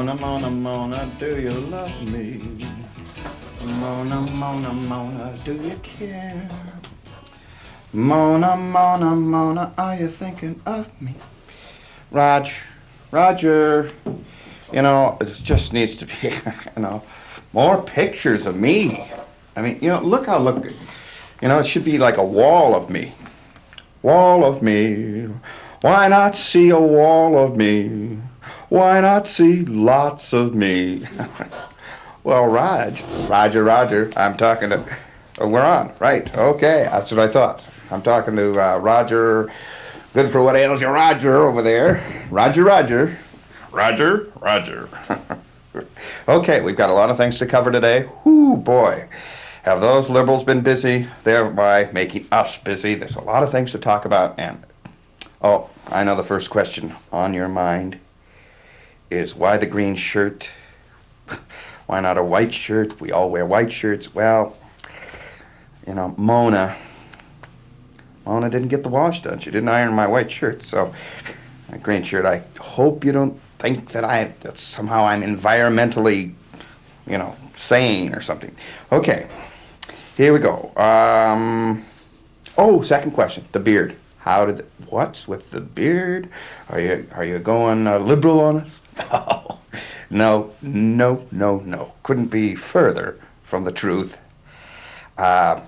Mona, Mona, Mona, do you love me? Mona, Mona, Mona, do you care? Mona, Mona, Mona, are you thinking of me? Roger, it just needs to be, more pictures of me. I mean, look. It should be like a wall of me. Wall of me. Why not see a wall of me? Why not see lots of me? Well, Roger, I'm talking to, we're on, right, okay, that's what I thought. I'm talking to Roger, good for what ails you, Roger, over there. Roger. Okay, we've got a lot of things to cover today. Whoo, boy. Have those liberals been busy, thereby making us busy? There's a lot of things to talk about, and, I know the first question on your mind is why the green shirt? Why not a white shirt? We all wear white shirts. Well, Mona didn't get the wash done. She didn't iron my white shirt, so my green shirt. I hope you don't think that somehow I'm environmentally, sane or something. Okay, here we go. Second question, the beard. What's with the beard? Are you going liberal on us? No. Couldn't be further from the truth. I've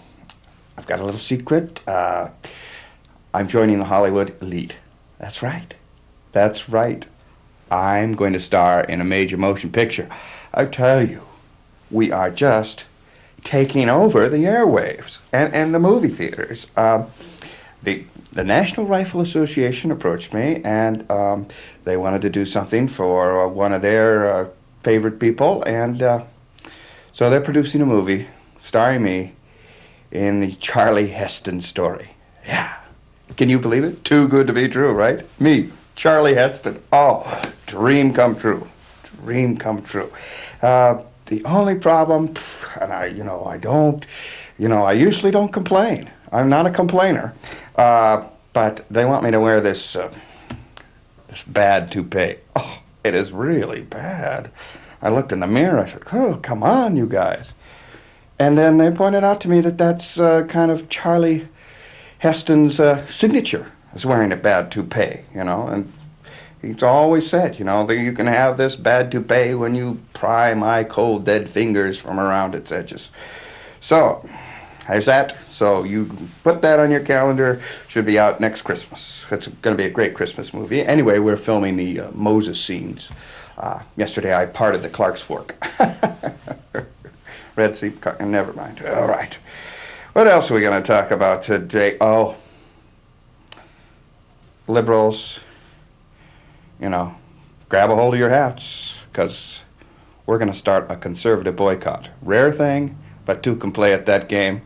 got a little secret. I'm joining the Hollywood elite. That's right. I'm going to star in a major motion picture. I tell you, we are just taking over the airwaves and the movie theaters. The National Rifle Association approached me, and they wanted to do something for one of their favorite people, and so they're producing a movie starring me in the Charlie Heston story. Yeah. Can you believe it? Too good to be true, right? Me, Charlie Heston. Oh, dream come true. The only problem, and I usually don't complain. I'm not a complainer. But they want me to wear this bad toupee. Oh, it is really bad. I looked in the mirror. I said, oh, come on, you guys. And then they pointed out to me that that's kind of Charlie Heston's signature, is wearing a bad toupee, and he's always said, that you can have this bad toupee when you pry my cold, dead fingers from around its edges. So, there's that. So you put that on your calendar. Should be out next Christmas. It's going to be a great Christmas movie. Anyway, we're filming the Moses scenes. Yesterday I parted the Clark's Fork. Red Sea, never mind. All right. What else are we going to talk about today? Oh, liberals, grab a hold of your hats, because we're going to start a conservative boycott. Rare thing, but two can play at that game.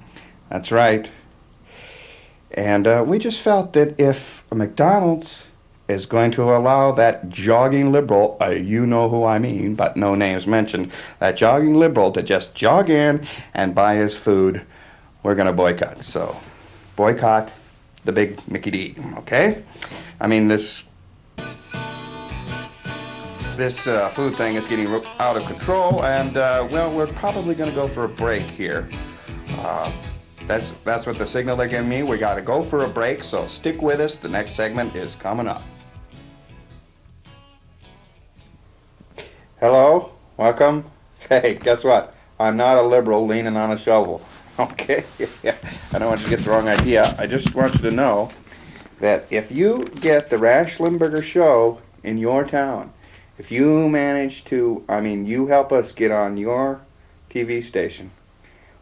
That's right. And we just felt that if McDonald's is going to allow that jogging liberal, you know who I mean, but no names mentioned, that jogging liberal to just jog in and buy his food, we're going to boycott. So, boycott the big Mickey D, okay? I mean, this food thing is getting out of control, and, we're probably going to go for a break here. That's what the signal they're giving me. We got to go for a break, so stick with us. The next segment is coming up. Hello, welcome. Hey, guess what? I'm not a liberal leaning on a shovel. Okay, I don't want you to get the wrong idea. I just want you to know that if you get the Rash Limberger show in your town, if you manage to, you help us get on your TV station,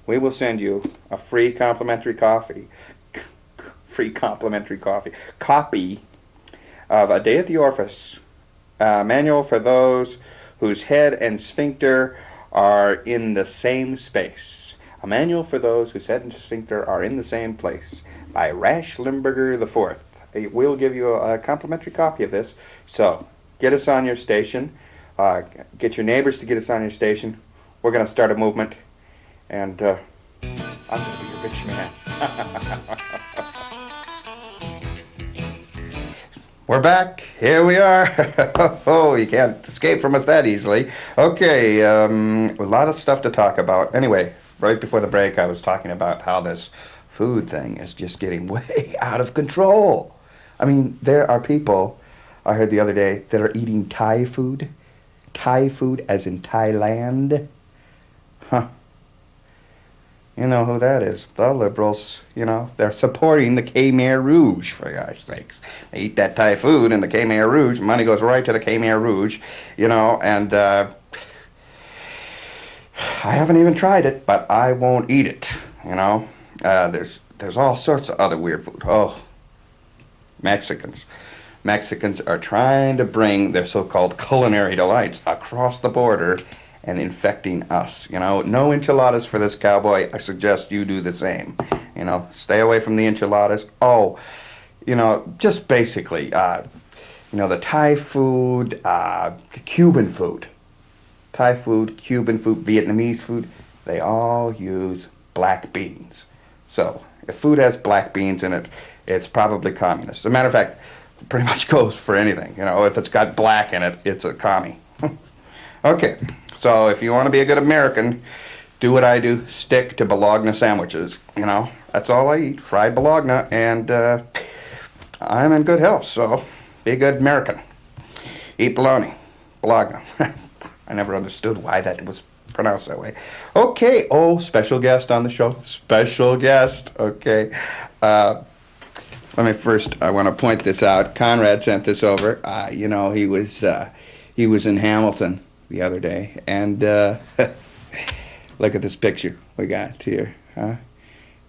we will send you a free complimentary copy of A Day at the Orifice, a manual for those whose head and sphincter are in the same space. A manual for those whose head and sphincter are in the same place, by Rash Limberger IV. We'll give you a complimentary copy of this, so get us on your station, get your neighbors to get us on your station. We're going to start a movement. And I'm going to be a rich man. We're back. Here we are. Oh, you can't escape from us that easily. Okay, a lot of stuff to talk about. Anyway, right before the break, I was talking about how this food thing is just getting way out of control. I mean, there are people, I heard the other day, that are eating Thai food. Thai food as in Thailand. Huh. You know who that is. The liberals, you know, they're supporting the Khmer Rouge, for gosh sakes. They eat that Thai food and the Khmer Rouge, money goes right to the Khmer Rouge, you know, and I haven't even tried it, but I won't eat it, you know. There's all sorts of other weird food. Oh, Mexicans. Mexicans are trying to bring their so-called culinary delights across the border and infecting us. You know, no enchiladas for this cowboy. I suggest you do the same. You know, stay away from the enchiladas. Oh, you know, just basically, you know, the Thai food, Cuban food. Thai food, Cuban food, Vietnamese food, they all use black beans. So, if food has black beans in it, it's probably communist. As a matter of fact, it pretty much goes for anything. You know, if it's got black in it, it's a commie. Okay. So if you want to be a good American, do what I do. Stick to bologna sandwiches. You know, that's all I eat. Fried bologna, and I'm in good health. So be a good American. Eat bologna. Bologna. I never understood why that was pronounced that way. Okay. Oh, special guest on the show. Special guest. Okay. Let me first, I want to point this out. Conrad sent this over. You know, he was in Hamilton the other day, and look at this picture we got here, huh?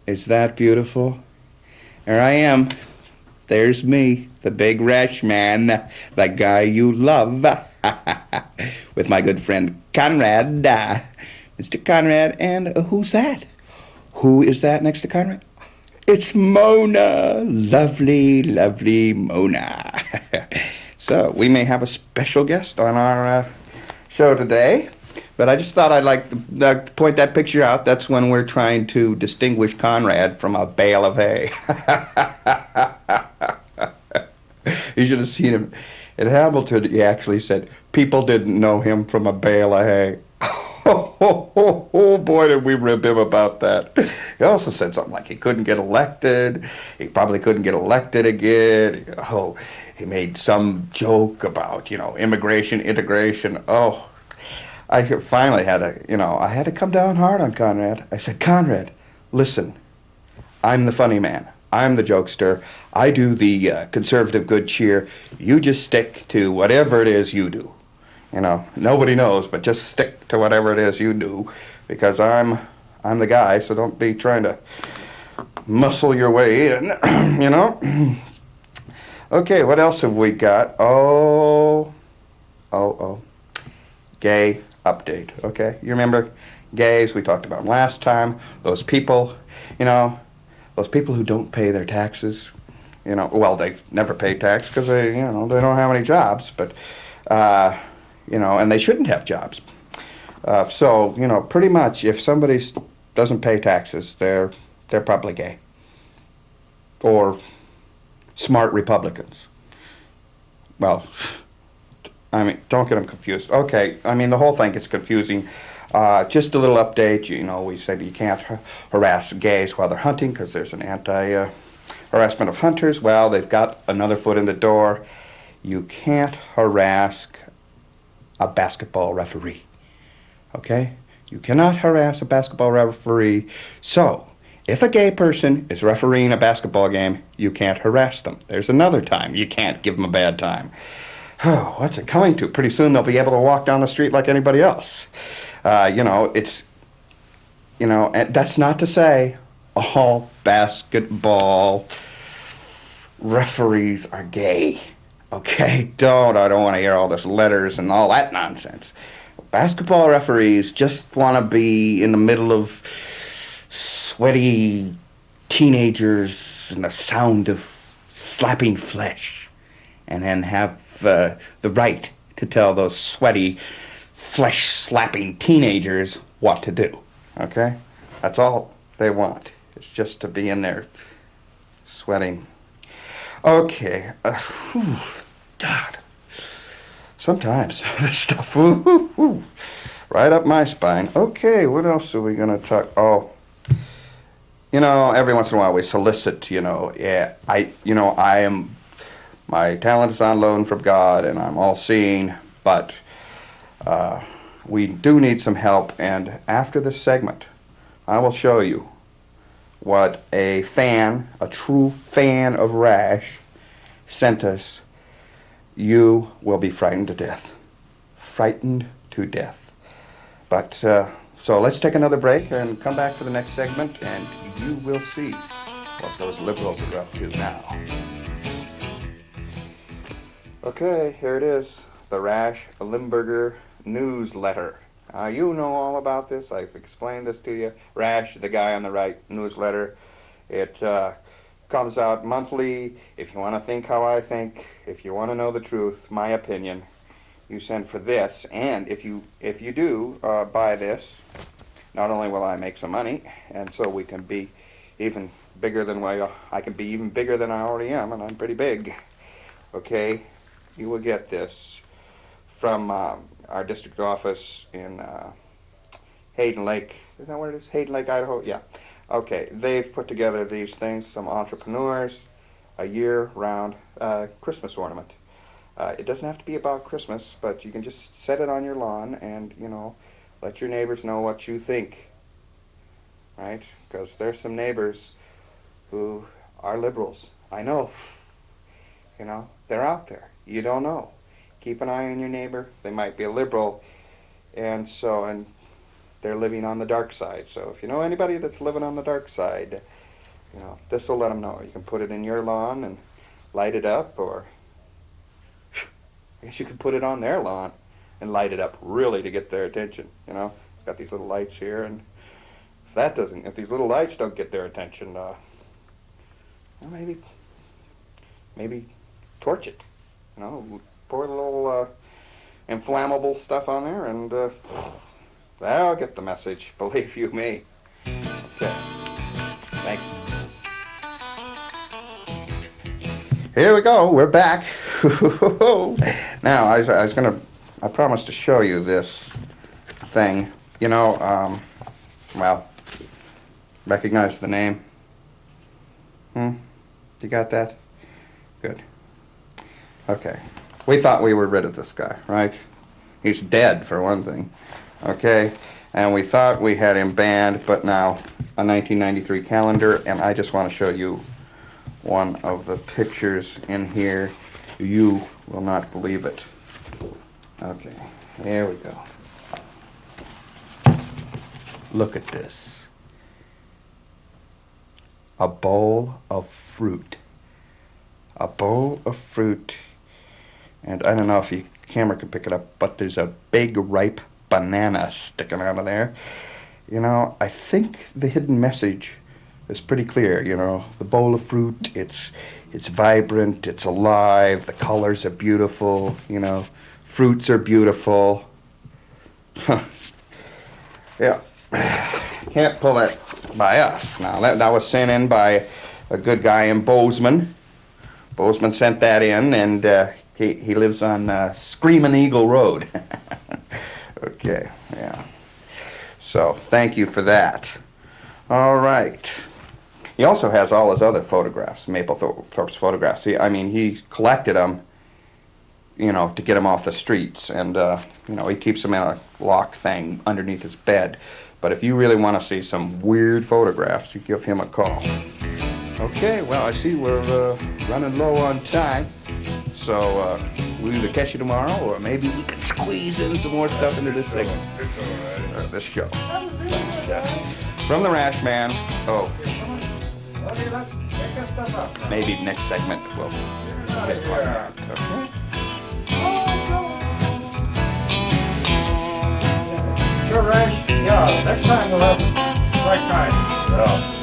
Is that beautiful? There I am. There's me, the big Rash man, the guy you love, with my good friend Conrad, Mr. Conrad, and who's that? Who is that next to Conrad? It's Mona, lovely, lovely Mona. So we may have a special guest on our show today, but I just thought I'd like to point that picture out. That's when we're trying to distinguish Conrad from a bale of hay. You should have seen him in Hamilton. He actually said people didn't know him from a bale of hay. Oh, boy, did we rib him about that. He also said something like he couldn't get elected. He probably couldn't get elected again. Oh, he made some joke about, you know, immigration, integration. Oh, I finally had to, you know, I had to come down hard on Conrad. I said, Conrad, listen, I'm the funny man. I'm the jokester. I do the conservative good cheer. You just stick to whatever it is you do. You know, nobody knows, but just stick to whatever it is you do, because I'm the guy, so don't be trying to muscle your way in, you know. Okay, what else have we got? Oh. Gay update, okay? You remember gays, we talked about last time, those people, you know, those people who don't pay their taxes, you know, well, they never pay tax because they, you know, they don't have any jobs, but, you know, and they shouldn't have jobs. So, you know, pretty much if somebody doesn't pay taxes, they're probably gay. Or smart Republicans. Well, I mean, don't get them confused. Okay, I mean, the whole thing gets confusing. Just a little update. You know, we said you can't harass gays while they're hunting because there's an anti-harassment of hunters. Well, they've got another foot in the door. You can't harass a basketball referee. Okay? You cannot harass a basketball referee. So, if a gay person is refereeing a basketball game, you can't harass them. There's another time you can't give them a bad time. Oh, what's it coming to? Pretty soon they'll be able to walk down the street like anybody else. You know, it's, you know, and that's not to say all basketball referees are gay. Okay, I don't want to hear all this letters and all that nonsense. Basketball referees just want to be in the middle of sweaty teenagers and the sound of slapping flesh, and then have the right to tell those sweaty, flesh-slapping teenagers what to do. Okay? That's all they want. It's just to be in there sweating. Okay. Whew, God. Sometimes this stuff, whoo, whoo, right up my spine. Okay, what else are we gonna talk? Oh, every once in a while we solicit. Yeah, I am. My talent is on loan from God, and I'm all-seeing. But uh, we do need some help. And after this segment, I will show you what a true fan of Rash, sent us. You will be frightened to death. Frightened to death. But, so let's take another break and come back for the next segment, and you will see what those liberals are up to now. Okay, here it is. The Rash Limberger newsletter. You know all about this. I've explained this to you. Rash, the guy on the right, newsletter. It comes out monthly. If you want to think how I think, if you want to know the truth, my opinion, you send for this. And if you do buy this, not only will I make some money, and so we can be even bigger than I can be even bigger than I already am, and I'm pretty big. Okay, you will get this from our district office in Hayden Lake. Is that what it is? Hayden Lake, Idaho? Yeah. Okay, they've put together these things, some entrepreneurs, a year-round Christmas ornament. It doesn't have to be about Christmas, but you can just set it on your lawn and, let your neighbors know what you think, right? Because there's some neighbors who are liberals. I know. They're out there. You don't know. Keep an eye on your neighbor. They might be a liberal, and they're living on the dark side. So if you know anybody that's living on the dark side, this will let them know. You can put it in your lawn and light it up, or I guess you could put it on their lawn and light it up really to get their attention. It's got these little lights here, and if these little lights don't get their attention, well, maybe torch it. Pour a little inflammable stuff on there, and that'll get the message. Believe you me. Okay. Thank you. Here we go. We're back. Now, I promised to show you this thing. Well, recognize the name? You got that? Good. Okay. We thought we were rid of this guy, right? He's dead, for one thing. Okay? And we thought we had him banned, but now a 1993 calendar, and I just want to show you one of the pictures in here. You will not believe it. Okay, there we go. Look at this. A bowl of fruit. A bowl of fruit. And I don't know if the camera can pick it up, but there's a big ripe banana sticking out of there. I think the hidden message is pretty clear. The bowl of fruit, it's vibrant, it's alive, the colors are beautiful, fruits are beautiful. Yeah. Can't pull that by us. Now, that was sent in by a good guy in Bozeman. Bozeman sent that in, and he lives on Screaming Eagle Road. Okay, yeah. So, thank you for that. All right. He also has all his other photographs, Mapplethorpe's photographs. He collected them, to get them off the streets. And, he keeps them in a lock thing underneath his bed. But if you really want to see some weird photographs, you give him a call. Okay, well, I see we're running low on time. So we'll either catch you tomorrow, or maybe we could squeeze in some more stuff into this segment. This show. From the Rash Man. Maybe next segment we'll get part of that. Okay? Sure, Rash. Yeah, next time we'll have the right kind. Yeah.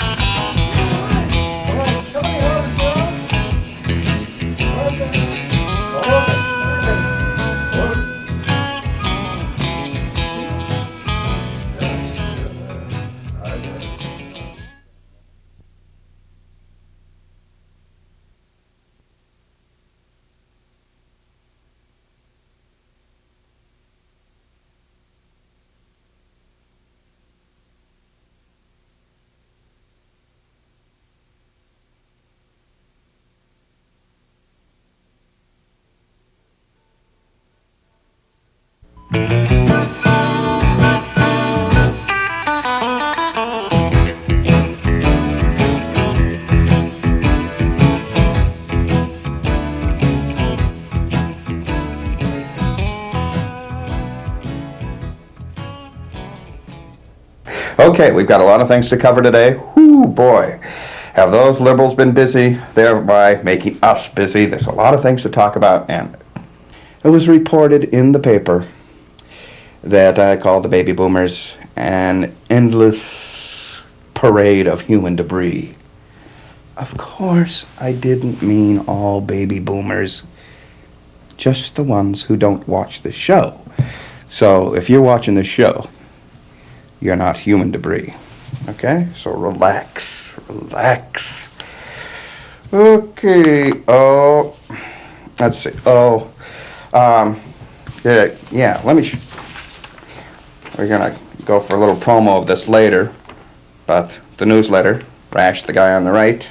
Okay, we've got a lot of things to cover today. Whoo, boy. Have those liberals been busy, thereby making us busy? There's a lot of things to talk about, and it was reported in the paper that I called the baby boomers an endless parade of human debris. Of course, I didn't mean all baby boomers, just the ones who don't watch the show. So if you're watching the show, you're not human debris. Okay? So relax. Okay. Oh, let's see. Yeah, we're going to go for a little promo of this later, but the newsletter, Rash, the guy on the right,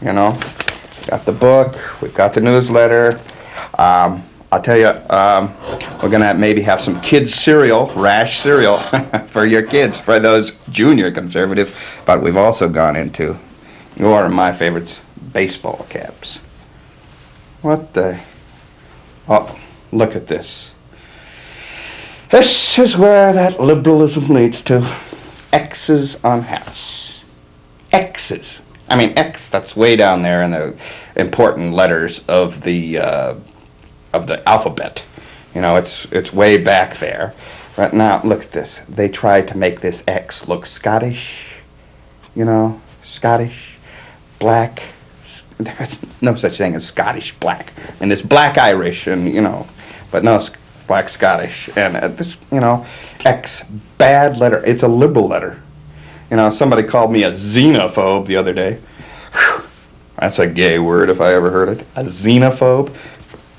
got the book, we've got the newsletter. I'll tell you, we're going to maybe have some kids cereal, Rash cereal, for your kids, for those junior conservative. But we've also gone into one of my favorites, baseball caps. What the? Oh, look at this. This is where that liberalism leads to. X's on hats. X's. I mean, X, that's way down there in the important letters of the alphabet. It's way back there. Right now, look at this. They tried to make this X look Scottish. Scottish, black. There's no such thing as Scottish black. And it's black Irish, and but no, it's black Scottish. And this, X, bad letter. It's a liberal letter. Somebody called me a xenophobe the other day. Whew, that's a gay word if I ever heard it. A xenophobe.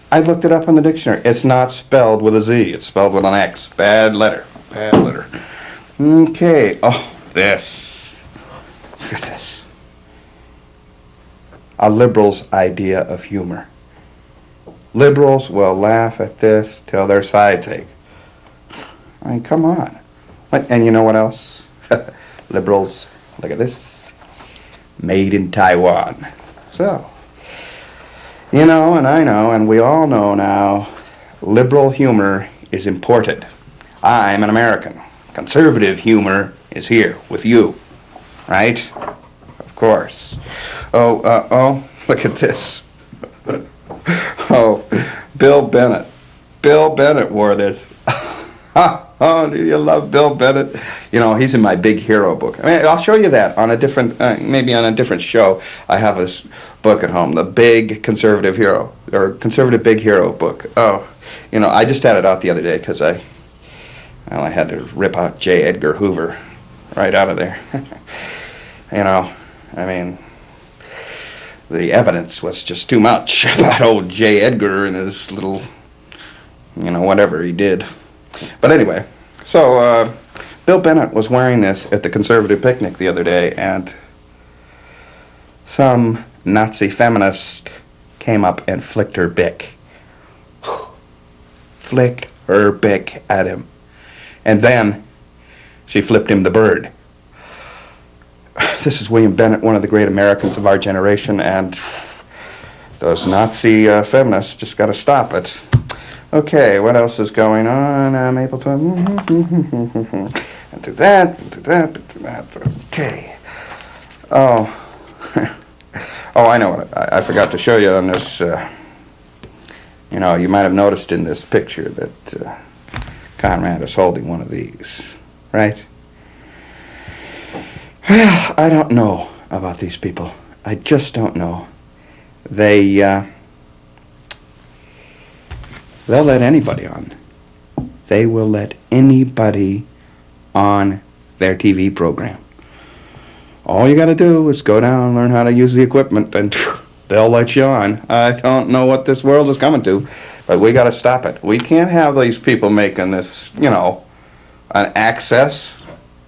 I looked it up in the dictionary. It's not spelled with a Z. It's spelled with an X. Bad letter. Okay. Oh, this. Look at this. A liberal's idea of humor. Liberals will laugh at this till their sides ache. I mean, come on. And you know what else? Liberals, look at this. Made in Taiwan. So, and I know, and we all know now, liberal humor is imported. I'm an American. Conservative humor is here with you, right? Of course. Oh, look at this. Oh, Bill Bennett. Bill Bennett wore this. Oh, do you love Bill Bennett? He's in my Big Hero book. I mean, I'll show you that on a different, maybe on a different show. I have this book at home, the Big Conservative Hero, or Conservative Big Hero book. Oh, I just had it out the other day because I had to rip out J. Edgar Hoover right out of there. I mean, the evidence was just too much about old J. Edgar and his little, whatever he did. But anyway, so Bill Bennett was wearing this at the conservative picnic the other day, and some Nazi feminist came up and flicked her bick. Flicked her bick at him. And then she flipped him the bird. This is William Bennett, one of the great Americans of our generation, and those Nazi feminists just got to stop it. Okay, what else is going on? I'm able to... and do that, and do that, and do that. Okay. Oh. Oh, I know what I forgot to show you on this. You might have noticed in this picture that Conrad is holding one of these, right? Well, I don't know about these people. I just don't know. They'll let anybody on. They will let anybody on their TV program. All you got to do is go down and learn how to use the equipment, and they'll let you on. I don't know what this world is coming to, but we got to stop it. We can't have these people making this, an access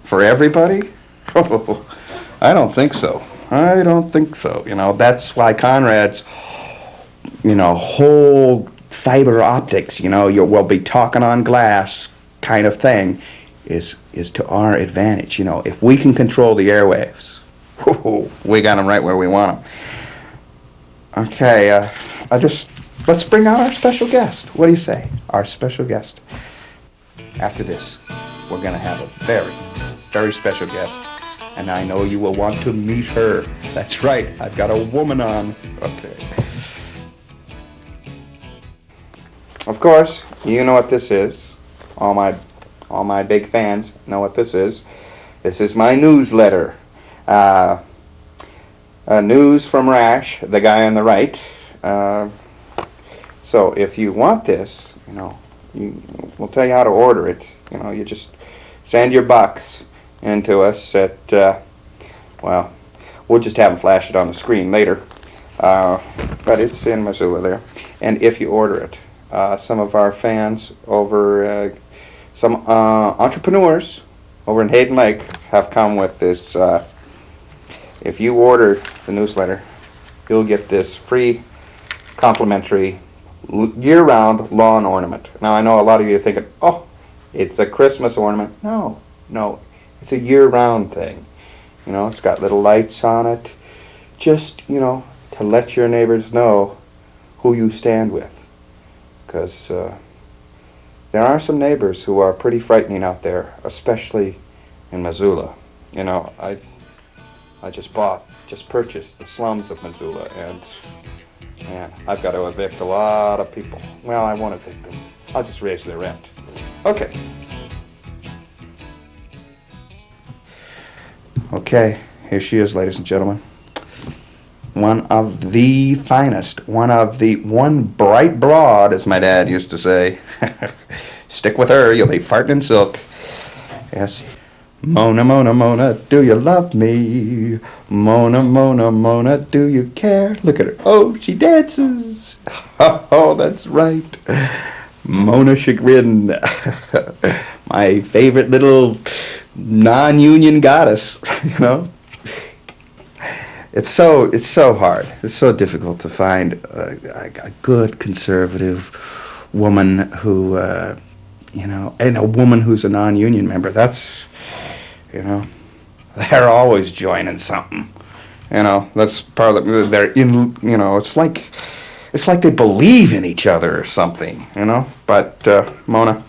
for everybody. I don't think so. That's why Conrad's, whole fiber optics, we'll be talking on glass kind of thing is to our advantage. If we can control the airwaves, we got them right where we want them. Okay, let's bring out our special guest. What do you say? Our special guest. After this, we're going to have a very very special guest, and I know you will want to meet her. That's right, I've got a woman on. Okay. Of course, you know what this is. All my big fans know what this is. This is my newsletter. News from Rash, the guy on the right. So if you want this, we'll tell you how to order it. You just send your bucks into us at, we'll just have them flash it on the screen later. But it's in Missoula there. And if you order it, some of our fans over, some entrepreneurs over in Hayden Lake have come with this. If you order the newsletter, you'll get this free, complimentary, year-round lawn ornament. Now, I know a lot of you are thinking, oh, it's a Christmas ornament. No, it's a year-round thing. It's got little lights on it, just, to let your neighbors know who you stand with. Because there are some neighbors who are pretty frightening out there, especially in Missoula. I just purchased the slums of Missoula, and man, I've got to evict a lot of people. Well, I won't evict them. I'll just raise their rent. Okay. Okay, here she is, ladies and gentlemen. One of the finest, one bright broad, as my dad used to say. Stick with her, you'll be farting in silk. Yes. Mona, Mona, Mona, do you love me? Mona, Mona, Mona, do you care? Look at her. Oh, she dances. Oh, that's right. Mona Chagrin. My favorite little non-union goddess, It's so hard. It's so difficult to find a good conservative woman who, and a woman who's a non-union member. That's, they're always joining something. That's part of the, they're in, it's like they believe in each other or something, But Mona,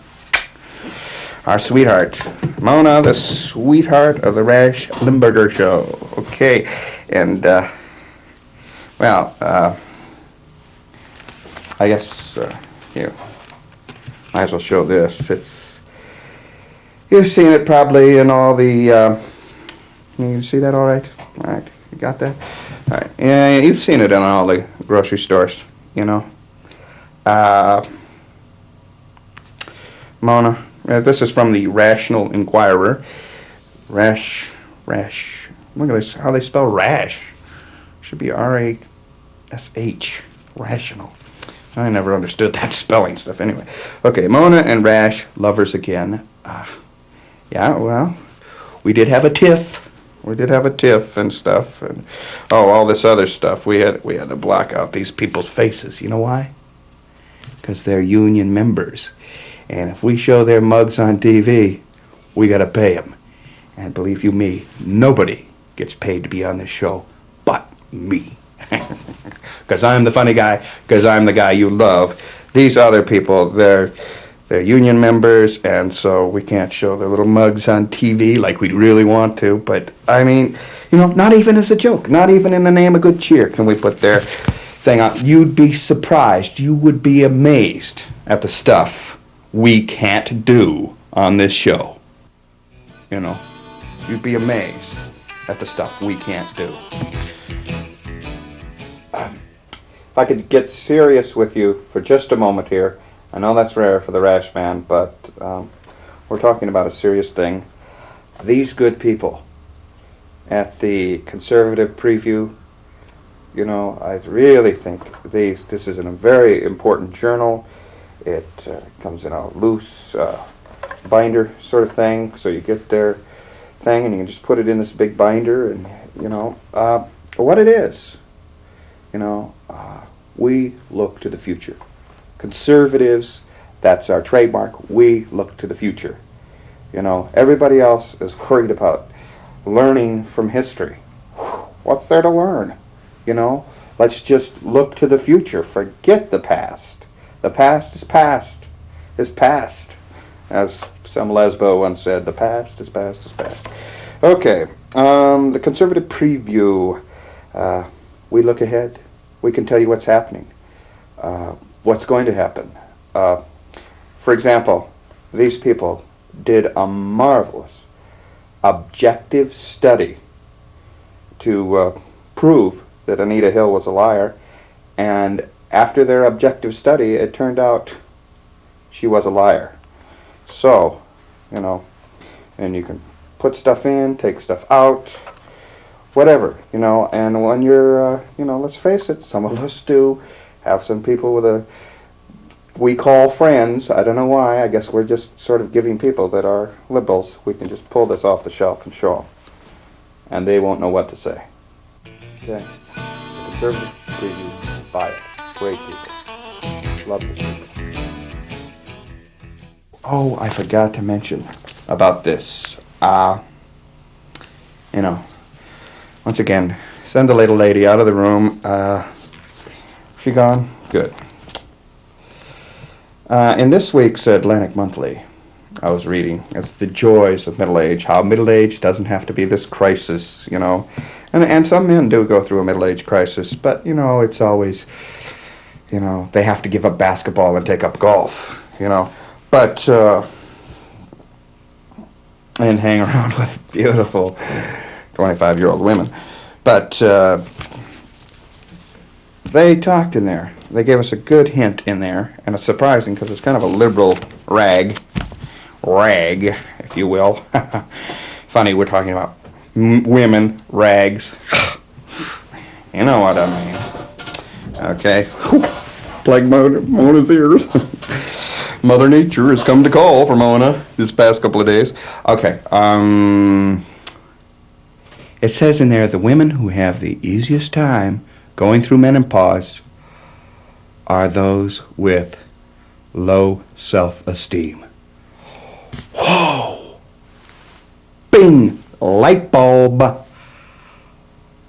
our sweetheart. Mona, the sweetheart of the Rash Limberger show. Okay. And, I guess, here, might as well show this. You've seen it probably in all the, you see that all right? All right, you got that? All right, yeah, you've seen it in all the grocery stores, Mona, this is from the Rational Enquirer. Rash. Look at this, how they spell Rash. Should be R-A-S-H. Rational. I never understood that spelling stuff anyway. Okay, Mona and Rash, lovers again. Yeah, well, we did have a tiff. We did have a tiff and stuff. And, all this other stuff. We had to block out these people's faces. You know why? Because they're union members. And if we show their mugs on TV, we got to pay them. And believe you me, nobody gets paid to be on this show but me. Because I'm the funny guy, because I'm the guy you love. These other people, they're union members, and so we can't show their little mugs on TV like we really want to. But, I mean, not even as a joke, not even in the name of good cheer can we put their thing on. You'd be surprised, you would be amazed at the stuff we can't do on this show. You'd be amazed at the stuff we can't do. If I could get serious with you for just a moment here. I know that's rare for the Rash Man, but we're talking about a serious thing. These good people at the conservative preview, I really think this is in a very important journal. It comes in a loose binder sort of thing, so you get their thing and you can just put it in this big binder, and what it is, we look to the future. Conservatives, that's our trademark. We look to the future. Everybody else is worried about learning from history. What's there to learn? Let's just look to the future. Forget the past. The past is past. As some lesbo once said, the past is past is past. Okay, the conservative preview. We look ahead. We can tell you what's happening, what's going to happen. For example, these people did a marvelous objective study to prove that Anita Hill was a liar, and after their objective study, it turned out she was a liar. So, and you can put stuff in, take stuff out, whatever, and when you're, let's face it, some of us do have some people we call friends. I don't know why. I guess we're just sort of giving people that are liberals. We can just pull this off the shelf and show them. And they won't know what to say. Okay. The conservative preview, buy it. Great people. Love this people. Oh, I forgot to mention about this. Once again, send the little lady out of the room. She gone? Good. In this week's Atlantic Monthly, I was reading, it's the joys of middle age, how middle age doesn't have to be this crisis, And some men do go through a middle age crisis, but, it's always, they have to give up basketball and take up golf, But, and hang around with beautiful 25-year-old women. But they talked in there. They gave us a good hint in there, and it's surprising because it's kind of a liberal rag, if you will. Funny, we're talking about women, rags. You know what I mean. Okay. Like Mona's ears. Mother Nature has come to call for Mona this past couple of days. Okay. It says in there, the women who have the easiest time going through menopause are those with low self-esteem. Whoa! Bing! Light bulb!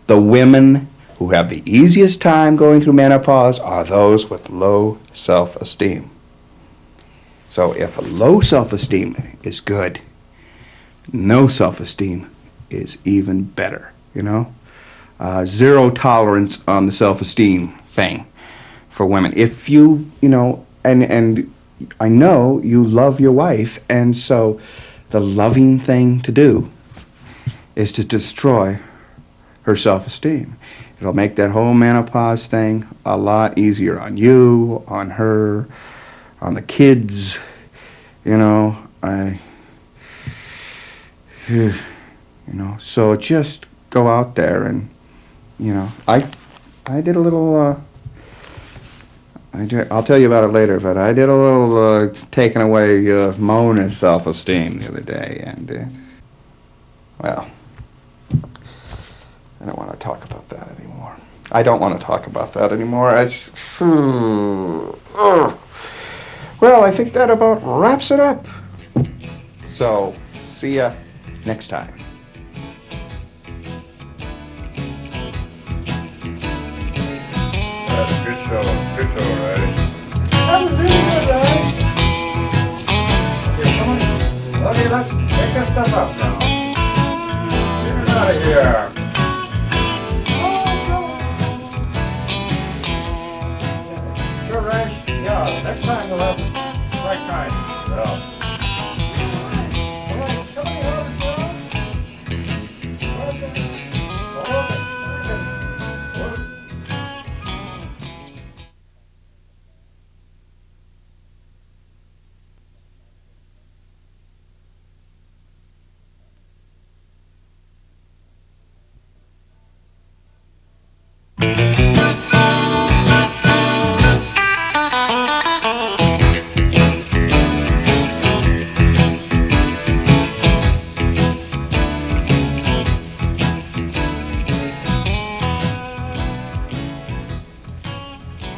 The women who have the easiest time going through menopause are those with low self-esteem. So if low self-esteem is good, no self-esteem is even better, Zero tolerance on the self-esteem thing for women. If you, and I know you love your wife, and so the loving thing to do is to destroy her self-esteem. It'll make that whole menopause thing a lot easier on you, on her, on the kids, so just go out there and, I did a little, I'll tell you about it later, but I did a little taking away Mona's self-esteem the other day, and, well, I don't want to talk about that anymore. Well, I think that about wraps it up. So, see ya next time. Good show, Riley. That was really good, Riley. Okay, come on. Okay, let's take that stuff up now. Get it out of here. Sure, Rash? Yeah, next time we'll have the right kind. So.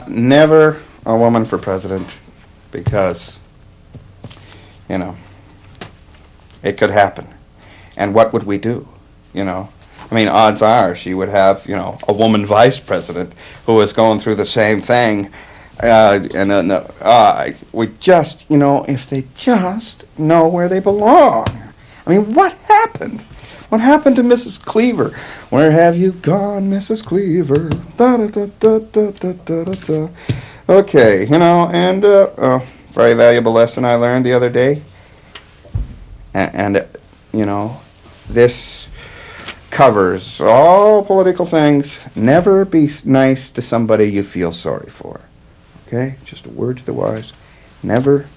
Never a woman for president, because, it could happen. And what would we do, odds are she would have, a woman vice president who is going through the same thing We just, if they just know where they belong. I mean, what happened? What happened to Mrs. Cleaver? Where have you gone, Mrs. Cleaver? Da da da da da da da da. Okay, and very valuable lesson I learned the other day. And this covers all political things. Never be nice to somebody you feel sorry for. Okay? Just a word to the wise. Never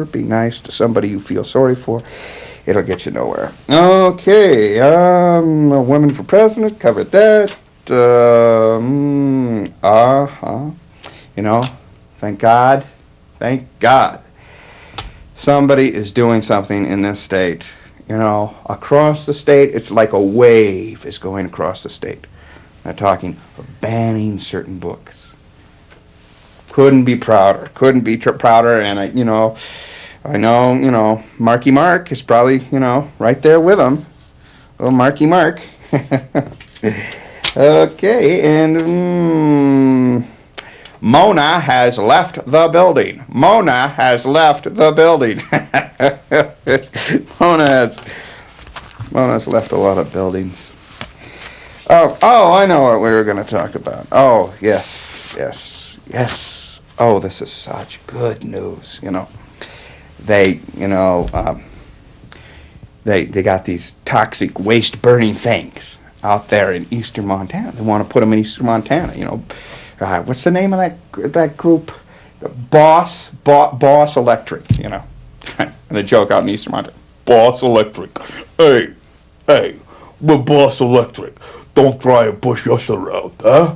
be nice to somebody you feel sorry for. It'll get you nowhere. Okay, a woman for president, covered that. Thank God. Somebody is doing something in this state. Across the state, it's like a wave is going across the state. I'm talking banning certain books. Couldn't be prouder, and I know, Marky Mark is probably, right there with him. Oh, Marky Mark. Okay, and Mona has left the building. Mona has left the building. Mona's left a lot of buildings. Oh, I know what we were going to talk about. Oh, yes. Oh, this is such good news, They got these toxic waste burning things out there in eastern Montana. They want to put them in eastern Montana, what's the name of that group? Boss Electric, And the joke out in eastern Montana. Boss Electric. Hey, we're Boss Electric. Don't try to push us around, huh?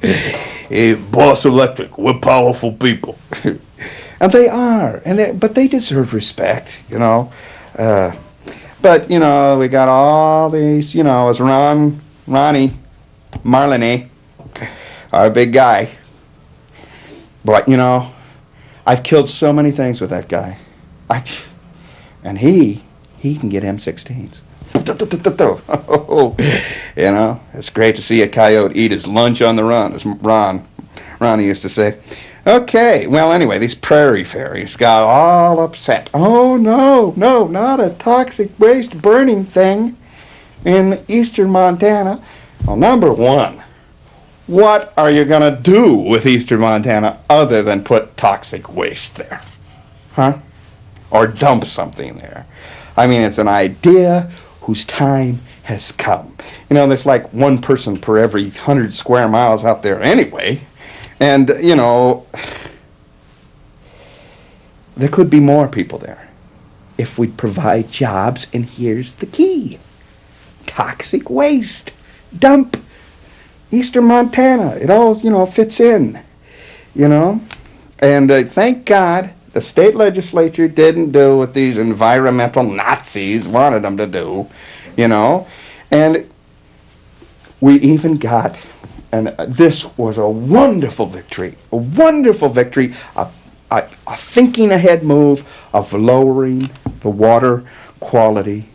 Hey, Boss Electric, we're powerful people. And they are, but they deserve respect, But, we got all these, as Ronnie, Marlene, our big guy. But, I've killed so many things with that guy. And he can get M16s. It's great to see a coyote eat his lunch on the run, as Ronnie used to say. Okay, well, anyway, these prairie fairies got all upset. Oh, no, not a toxic waste burning thing in eastern Montana. Well, number one, what are you going to do with eastern Montana other than put toxic waste there? Huh? Or dump something there? I mean, it's an idea whose time has come. There's like one person per every 100 square miles out there anyway. And, there could be more people there if we provide jobs, and here's the key. Toxic waste. Dump. Eastern Montana. It all, fits in, And thank God the state legislature didn't do what these environmental Nazis wanted them to do, And we even got... And this was a wonderful victory, a thinking ahead move of lowering the water quality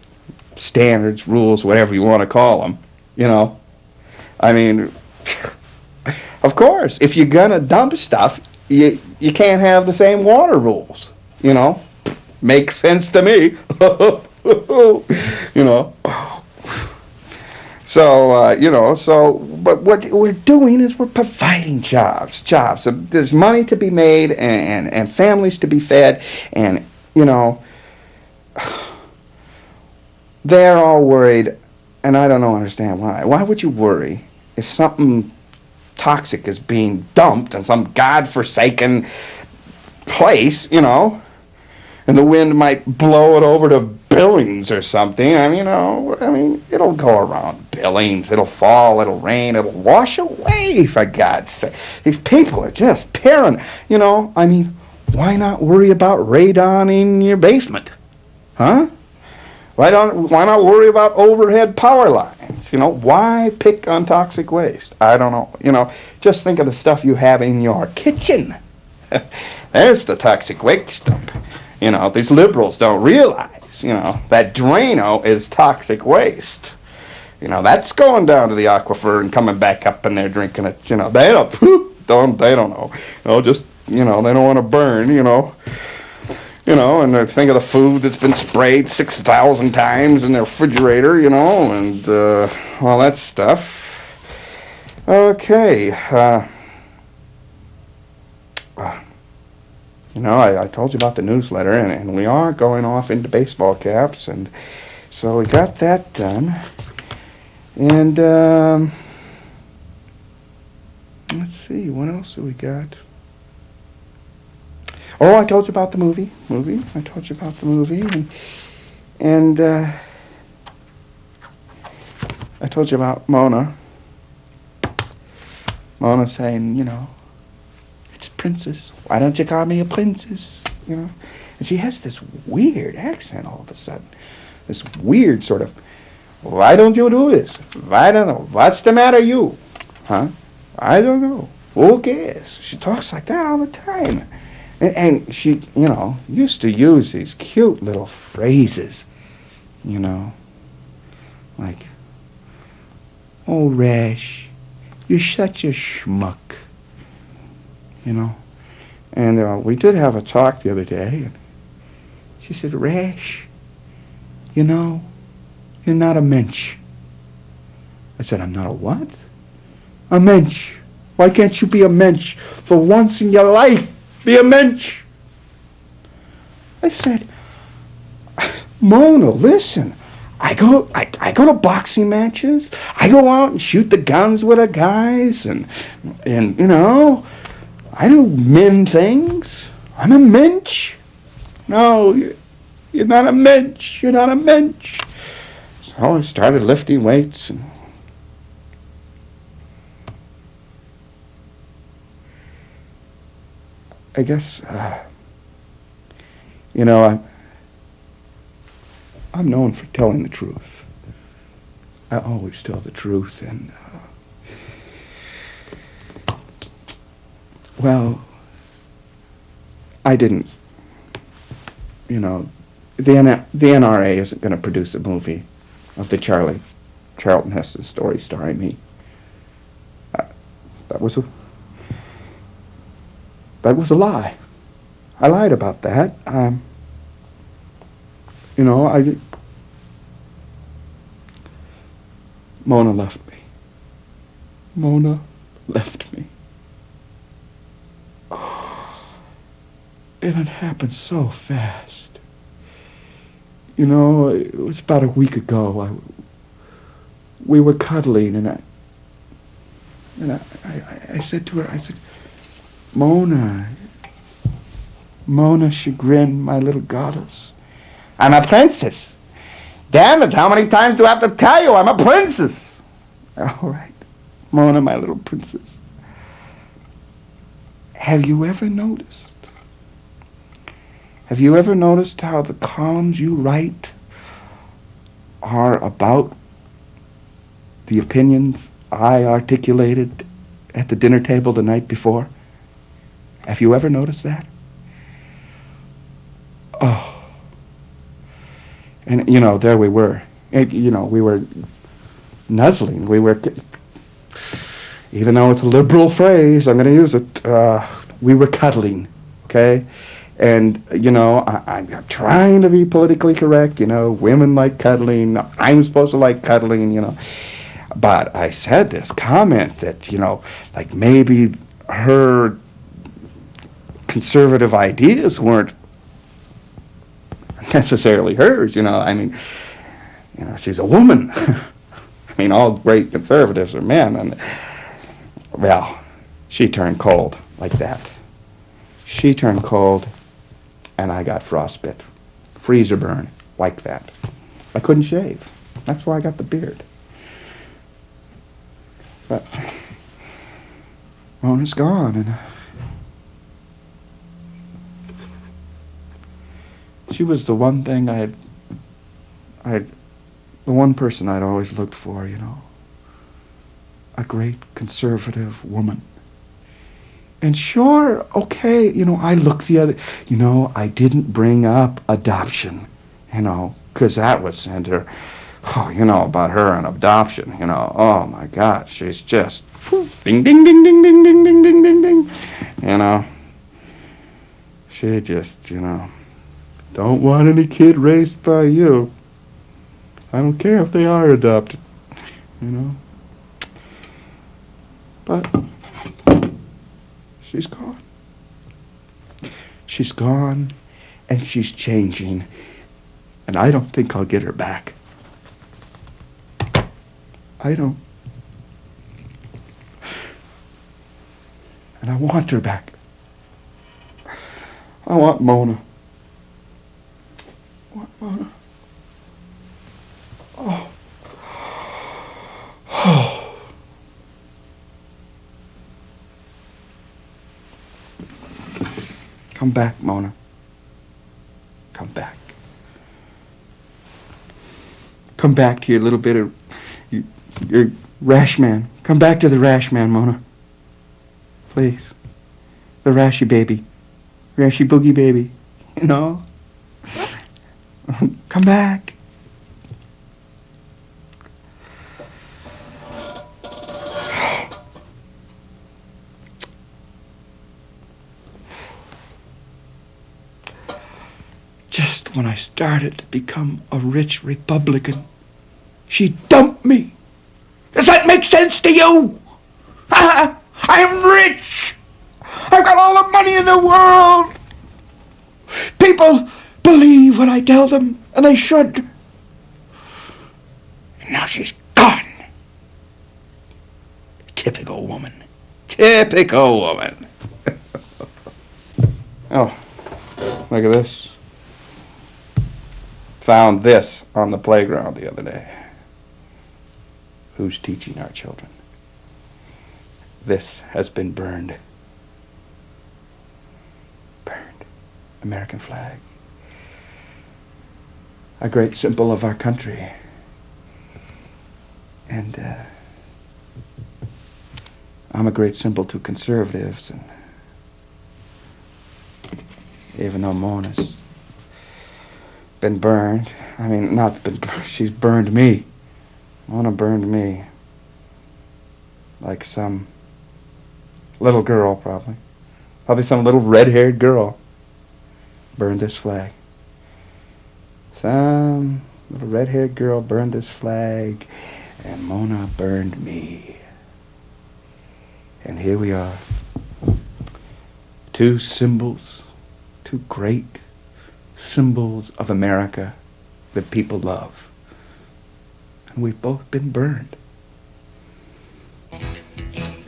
standards, rules, whatever you want to call them, I mean, of course, if you're going to dump stuff, you can't have the same water rules, Makes sense to me, So, but what we're doing is we're providing jobs. There's money to be made and families to be fed, and, they're all worried, and I don't understand why. Why would you worry if something toxic is being dumped in some godforsaken place, and the wind might blow it over to Billings or something? It'll go around Billings. It'll fall. It'll rain. It'll wash away, for God's sake. These people are just paranoid. Why not worry about radon in your basement? Huh? Why not worry about overhead power lines? Why pick on toxic waste? I don't know. Just think of the stuff you have in your kitchen. There's the toxic waste dump. These liberals don't realize, that Drano is toxic waste. That's going down to the aquifer and coming back up and they're drinking it. They don't know. Just, they don't want to burn, and they think of the food that's been sprayed 6,000 times in their refrigerator, and all that stuff. Okay. I told you about the newsletter, and we are going off into baseball caps, and so we got that done. And, let's see, what else do we got? Oh, I told you about the movie. I told you about the movie, and I told you about Mona. Mona saying, it's Princess. Why don't you call me a princess? And she has this weird accent all of a sudden. This weird sort of, why don't you do this? I don't know. What's the matter, you? Huh? I don't know. Who cares? She talks like that all the time. And she, used to use these cute little phrases, like, oh, Rash, you're such a schmuck, And we did have a talk the other day, and she said, Rash, you're not a mensch. I said, I'm not a what? A mensch. Why can't you be a mensch for once in your life? Be a mensch. I said, Mona, listen. I go to boxing matches. I go out and shoot the guns with the guys, and I do men things. I'm a mensch. No, you're not a mensch. You're not a mensch. So I started lifting weights, and I guess, I'm known for telling the truth. I always tell the truth, and, I didn't, the NRA isn't going to produce a movie of the Charlton Heston story starring me. That was a lie. I lied about that. Mona left me. Mona left me. And it happened so fast. It was about a week ago. We were cuddling, and I said to her, Mona Chagrin, my little goddess. I'm a princess. Damn it, how many times do I have to tell you I'm a princess? All right, Mona, my little princess. Have you ever noticed how the columns you write are about the opinions I articulated at the dinner table the night before? Have you ever noticed that? Oh. And, there we were. We were nuzzling. We were, even though it's a liberal phrase, I'm going to use it, we were cuddling, okay? And, I'm trying to be politically correct, women like cuddling, I'm supposed to like cuddling, But I said this comment that, like maybe her conservative ideas weren't necessarily hers, she's a woman. All great conservatives are men, and she turned cold like that. She turned cold, and I got frostbite, freezer burn like that. I couldn't shave. That's why I got the beard. But Mona's gone, and she was the one thing the one person I'd always looked for, a great conservative woman. And sure, okay, I looked the other, I didn't bring up adoption, because that would send her Oh, you know about her and adoption, you know. Oh, my God, she's just ding, ding, ding, ding, ding, ding, ding, ding, ding, ding. You know, she just, you know, don't want any kid raised by you. I don't care if they are adopted, you know. But she's gone. She's gone, and she's changing, and I don't think I'll get her back. I don't. And I want her back. I want Mona. I want Mona. Oh. Oh. Come back, Mona. Come back. Come back to your little bit of your Rash man. Come back to the Rash man, Mona. Please. The Rashy baby. Rashy boogie baby. You know? Come back. Just when I started to become a rich Republican, she dumped me. Does that make sense to you? I'm rich. I've got all the money in the world. People believe what I tell them, and they should. And now she's gone. Typical woman. Typical woman. Oh, look at this. Found this on the playground the other day. Who's teaching our children? This has been burned. Burned. American flag. A great symbol of our country. And I'm a great symbol to conservatives. And even though Mona's been burned, I mean, not been burned, she's burned me. Mona burned me. Like some little girl, probably. Probably some little red-haired girl burned this flag. Some little red-haired girl burned this flag, and Mona burned me. And here we are. Two symbols, two great symbols of America that people love. And we've both been burned.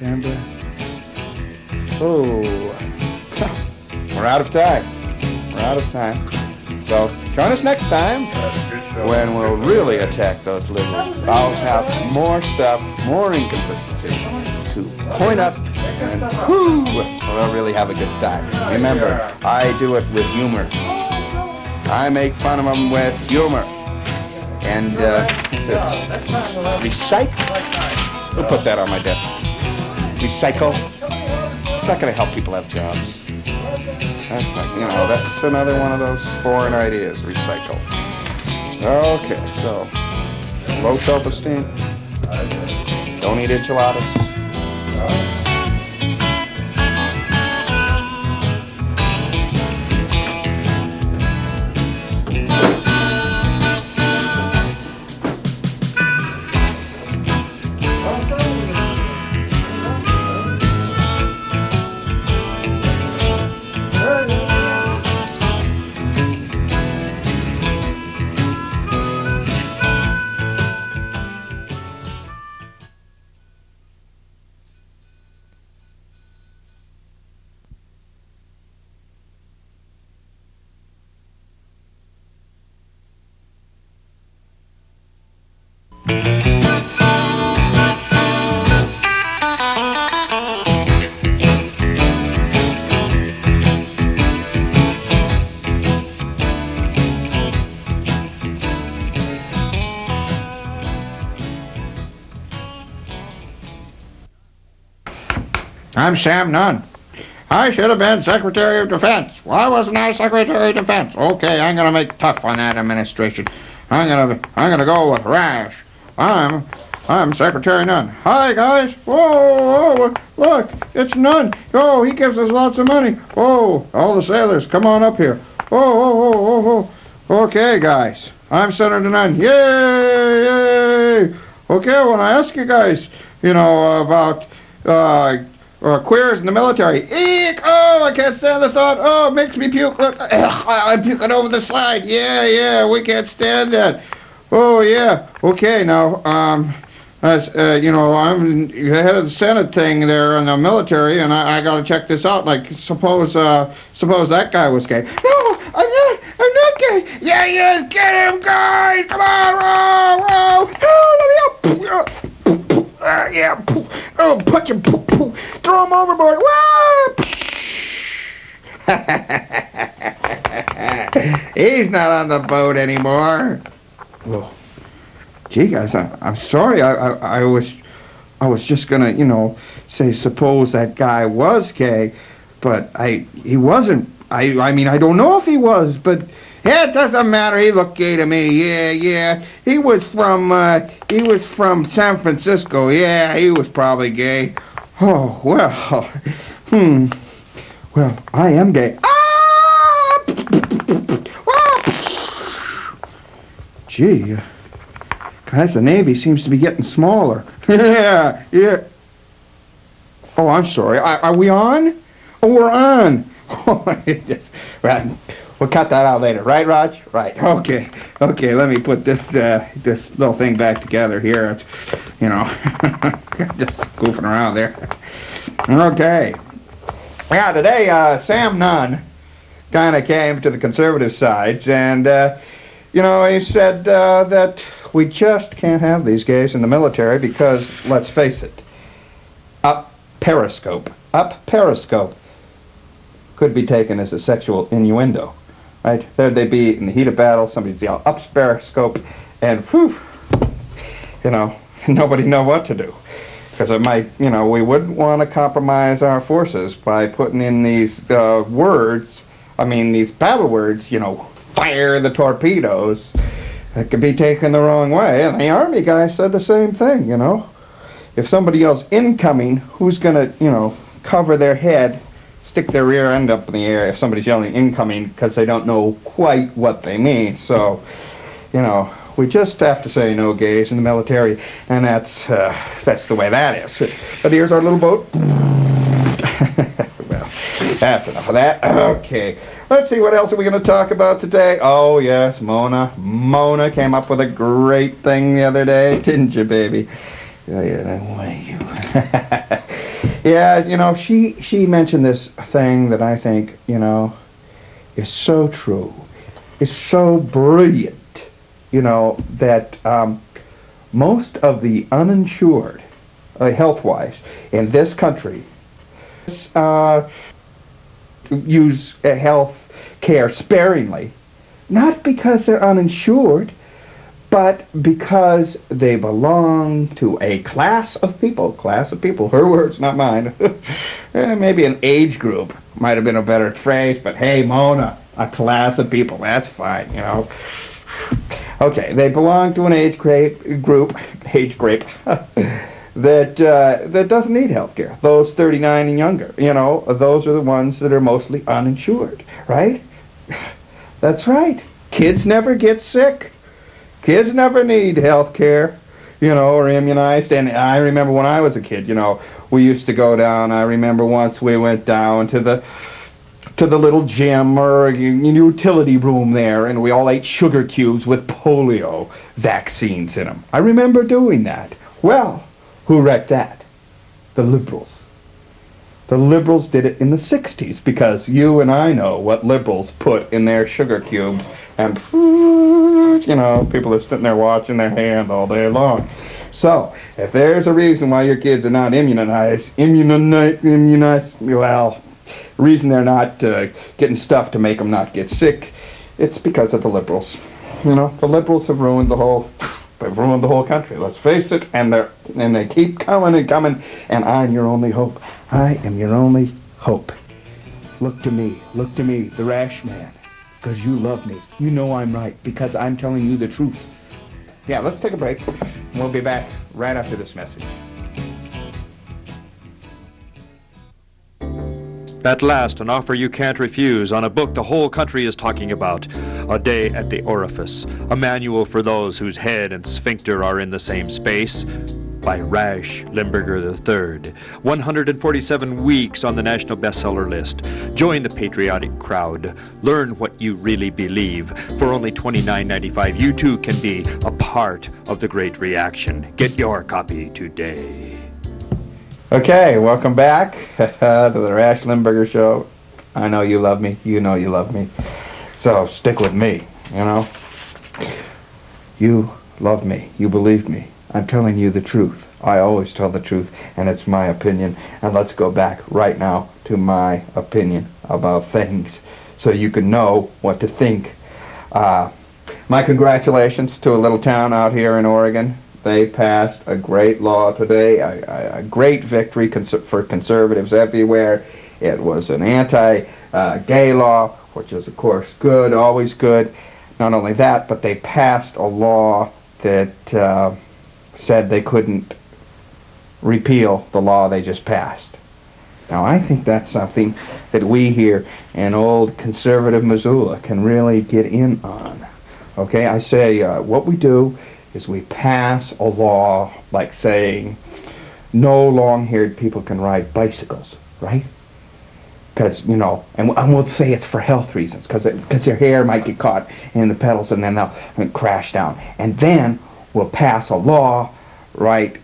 And, we're out of time. We're out of time. So, join us next time when we'll really attack those liberals. I'll have more stuff, more inconsistency to point up, and we'll really have a good time. Remember, I do it with humor. I make fun of them with humor. And, recycle? We'll put that on my desk. Recycle? It's not going to help people have jobs. That's like, you know, that's another one of those foreign ideas, recycle. Okay, so, low self-esteem. Don't eat enchiladas. I'm Sam Nunn. I should have been Secretary of Defense. Why wasn't I Secretary of Defense? Okay, I'm going to make tough on that administration. I'm gonna go with Rash. I'm Secretary Nunn. Hi guys. Whoa, look, it's Nunn. Oh, he gives us lots of money. Oh, all the sailors, come on up here. Okay, guys. I'm Senator Nunn. Yay! Okay, I want to ask you guys, about queers in the military. Eek! Oh, I can't stand the thought. Oh, it makes me puke. Look, I'm puking over the slide. Yeah, we can't stand that. Oh, yeah. Okay, now, as I'm head of the Senate thing there in the military, and I got to check this out. Like, suppose that guy was gay. No, I'm not gay. Yeah, get him, guys. Come on, row. Oh, let me up. Yeah. Oh, punch him. Throw him overboard. He's not on the boat anymore. Well, gee, guys, I'm sorry. I was just gonna, say suppose that guy was gay, but he wasn't. I mean, I don't know if he was, but yeah, it doesn't matter. He looked gay to me. Yeah. He was from San Francisco. Yeah, he was probably gay. Oh, well. Well, I am gay. Ah! Gee, guys, the Navy seems to be getting smaller. Yeah. Oh, I'm sorry. Are we on? Oh, we're on. Right. We'll cut that out later, right, Raj? Right. Okay. Let me put this little thing back together here. Just goofing around there. Okay. Yeah, today Sam Nunn kind of came to the conservative sides, and he said that we just can't have these gays in the military because, let's face it, up periscope could be taken as a sexual innuendo, right? There they'd be in the heat of battle, somebody'd yell, up periscope, and whew, nobody know what to do. Because it might, we wouldn't want to compromise our forces by putting in these these battle words, fire the torpedoes, that could be taken the wrong way. And the Army guy said the same thing, If somebody yells incoming, who's going to, cover their head, stick their rear end up in the air if somebody's yelling incoming because they don't know quite what they mean. So, we just have to say no gays in the military, and that's the way that is. But here's our little boat. Well, that's enough of that. Okay, let's see, what else are we going to talk about today? Oh, yes, Mona. Mona came up with a great thing the other day, didn't you, baby? Yeah, yeah, she mentioned this thing that I think, is so true. It's so brilliant. That most of the uninsured, health-wise, in this country, use health care sparingly, not because they're uninsured, but because they belong to a class of people, her words, not mine. Maybe an age group might have been a better phrase, but hey, Mona, a class of people, that's fine, Okay, they belong to an age group that doesn't need health care. Those 39 and younger, those are the ones that are mostly uninsured, right? That's right. Kids never get sick. Kids never need health care, or immunized. And I remember when I was a kid, we used to go down. I remember once we went down to the little gym or utility room there, and we all ate sugar cubes with polio vaccines in them. I remember doing that. Well, who wrecked that? The liberals. The liberals did it in the 60s, because you and I know what liberals put in their sugar cubes, and people are sitting there watching their hand all day long. So, if there's a reason why your kids are not immunized, well, the reason they're not getting stuff to make them not get sick, it's because of the liberals. The liberals have ruined the whole country. Let's face it, and they keep coming, and I'm your only hope. I am your only hope. Look to me, the Rash man. Because you love me. You know I'm right, because I'm telling you the truth. Yeah, let's take a break. We'll be back right after this message. At last, an offer you can't refuse on a book the whole country is talking about. A Day at the Orifice, a manual for those whose head and sphincter are in the same space, by Rash, Limberger III. 147 weeks on the national bestseller list. Join the patriotic crowd. Learn what you really believe. For only $29.95, you too can be a part of the great reaction. Get your copy today. Okay, welcome back to the Rash Limberger Show. I know you love me. You know you love me. So stick with me, you know. You love me. You believe me. I'm telling you the truth. I always tell the truth, and it's my opinion. And let's go back right now to my opinion about things so you can know what to think. My congratulations to a little town out here in Oregon. They passed a great law today, a great victory for conservatives everywhere. It was an anti-gay law, which is, of course, good, always good. Not only that, but they passed a law that said they couldn't repeal the law they just passed. Now, I think that's something that we here in old conservative Missoula can really get in on. Okay, I say what we do is we pass a law like saying no long-haired people can ride bicycles, right? Because, you know, and we'll say it's for health reasons, because their hair might get caught in the pedals and then they'll crash down. And then we'll pass a law right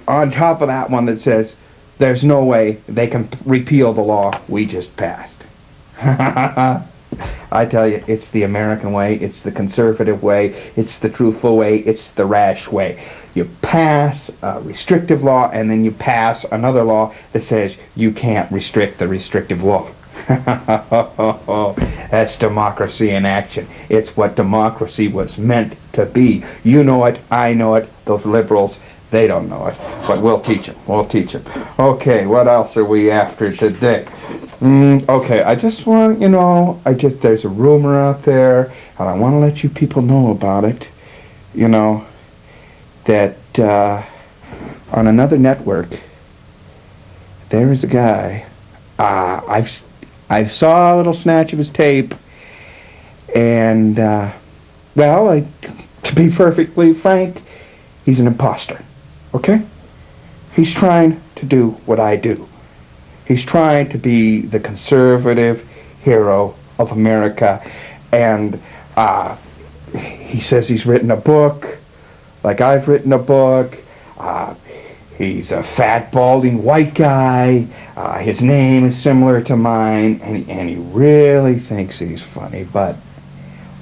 on top of that one that says there's no way they can repeal the law we just passed. I tell you, it's the American way, it's the conservative way, it's the truthful way, it's the Rash way. You pass a restrictive law, and then you pass another law that says you can't restrict the restrictive law. That's democracy in action. It's what democracy was meant to be. You know it, I know it, those liberals, they don't know it. But we'll teach them, we'll teach them. Okay, what else are we after today? Okay, I just want, you know, there's a rumor out there, and I want to let you people know about it, you know, that on another network, there is a guy, I saw a little snatch of his tape, and, well, to be perfectly frank, he's an imposter, okay? He's trying to do what I do. He's trying to be the conservative hero of America, and he says he's written a book, like I've written a book. He's a fat, balding white guy. His name is similar to mine, and he really thinks he's funny. But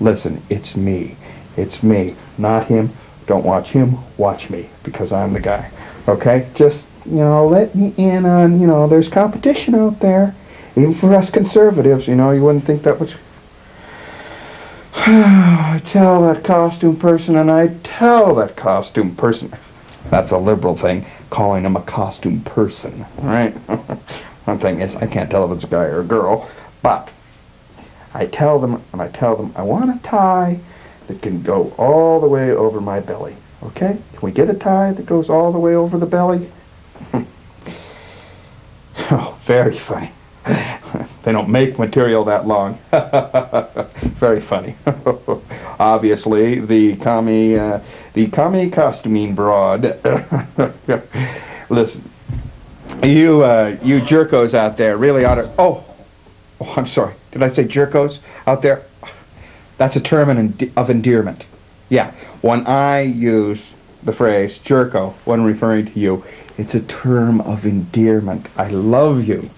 listen, it's me. It's me, not him. Don't watch him, watch me, because I'm the guy. Okay? Just, you know, let me in on, you know, there's competition out there. Even for us conservatives, you know, you wouldn't think that was... I tell that costume person, and I tell that costume person... That's a liberal thing, calling him a costume person, right? One thing is, I can't tell if it's a guy or a girl, but I tell them, I want a tie that can go all the way over my belly, okay? Can we get a tie that goes all the way over the belly? Oh, very funny. They don't make material that long. Very funny. Obviously, the commie costuming broad. Listen, you jerkos out there really ought to... Oh, I'm sorry. Did I say jerkos out there? That's a term of endearment. Yeah, when I use the phrase jerko when referring to you, it's a term of endearment. I love you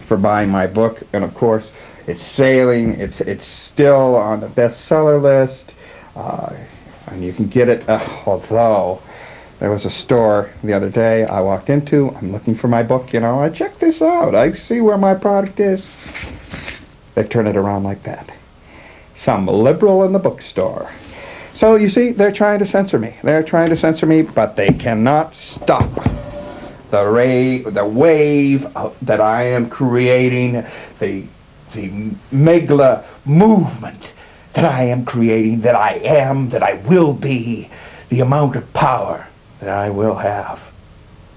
for buying my book, and of course, it's sailing. It's still on the bestseller list, and you can get it. Although there was a store the other day I walked into. I'm looking for my book. You know, I check this out. I see where my product is. They turn it around like that. Some liberal in the bookstore. So you see, they're trying to censor me. They're trying to censor me, but they cannot stop the wave that I am creating, the megla movement that I am creating, that I am, that I will be, the amount of power that I will have.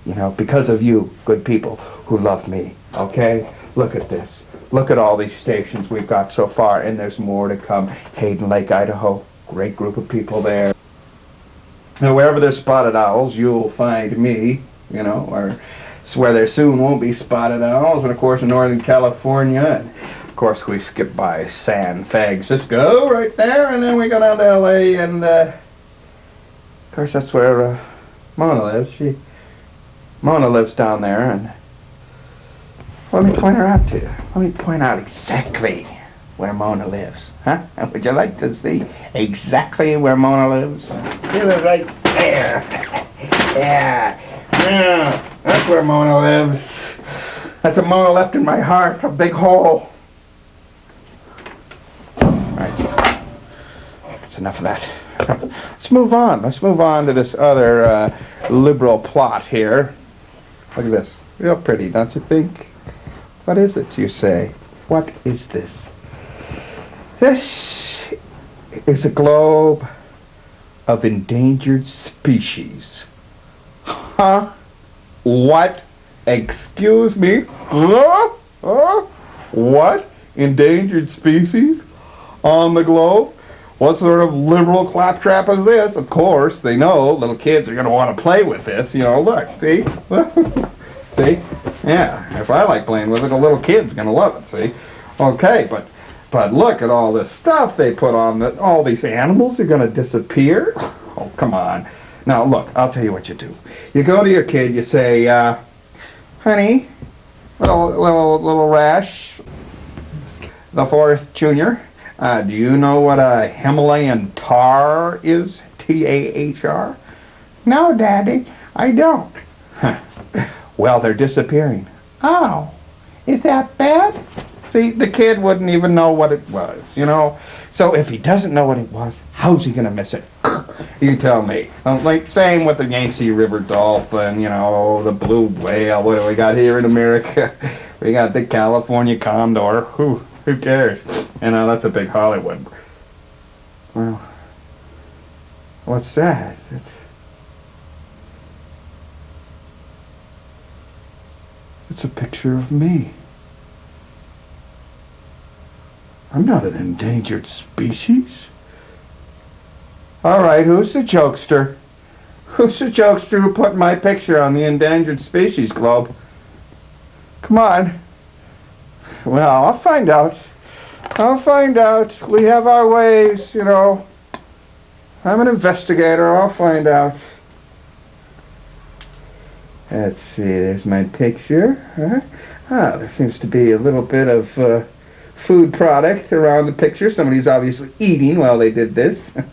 You know, because of you, good people who love me, okay? Look at this. Look at all these stations we've got so far, and there's more to come. Hayden Lake, Idaho, great group of people there. Now, wherever there's spotted owls, you'll find me, you know, or where there soon won't be spotted owls, and of course in Northern California, and of course we skip by San Francisco right there, and then we go down to LA, and of course that's where Mona lives. Mona lives down there, and let me point her out to you. Let me point out exactly where Mona lives. Huh? Would you like to see exactly where Mona lives? She lives right there. Yeah. That's where Mona lives. That's a Mona left in my heart, a big hole. Right. That's enough of that. Let's move on. Let's move on to this other liberal plot here. Look at this. Real pretty, don't you think? What is it, you say? What is this? This is a globe of endangered species. Huh? What? Excuse me? What? Endangered species? On the globe? What sort of liberal claptrap is this? Of course, they know little kids are going to want to play with this. You know, look, see? See? Yeah, if I like playing with it, a little kid's going to love it, see? Okay, but look at all this stuff they put on, that all these animals are going to disappear? Oh, come on. Now, look, I'll tell you what you do. You go to your kid, you say, honey, little Rash, the fourth junior, do you know what a Himalayan tar is? T-A-H-R? No, Daddy, I don't. Well, they're disappearing. Oh, is that bad? See, the kid wouldn't even know what it was, you know? So if he doesn't know what it was, how's he going to miss it? You tell me. Like, same with the Yangtze River dolphin, you know, the blue whale. What do we got here in America? We got the California condor. Who cares? You know, that's a big Hollywood. Well, what's that? It's a picture of me. I'm not an endangered species. All right, who's the jokester? Who's the jokester who put my picture on the endangered species globe? Come on. Well, I'll find out. I'll find out. We have our ways, you know. I'm an investigator. I'll find out. Let's see, there's my picture. Ah, there seems to be a little bit of food product around the picture. Somebody's obviously eating while they did this. Let's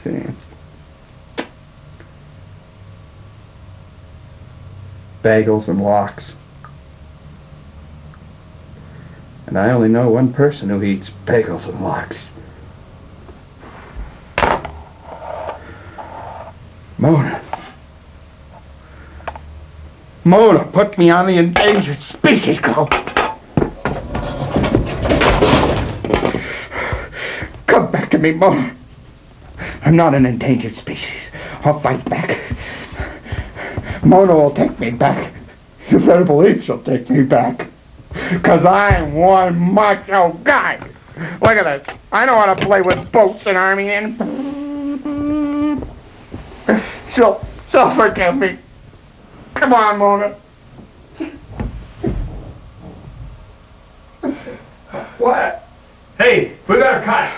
see. Bagels and lox. And I only know one person who eats bagels and lox. Mona. Mona put me on the endangered species globe. Come back to me, Mona. I'm not an endangered species. I'll fight back. Mona will take me back. You better believe she'll take me back. 'Cause I'm one macho guy. Look at this. I know how to play with boats and army, and she'll forgive me. Come on, Mona. What? Hey, we better cut.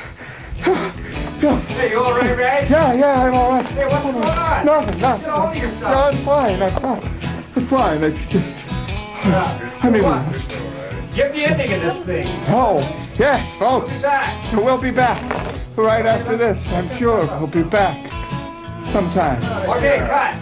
Hey, you all right, Ray? Yeah, I'm all right. Hey, what's going on? Nothing. Get hold of yourself. No, I'm fine. It's fine. It's just... I mean... Give the ending of this thing. Oh, yes, folks. We'll be back. We'll be back. Right after this, I'm sure we'll be back. Sometime. Okay, cut.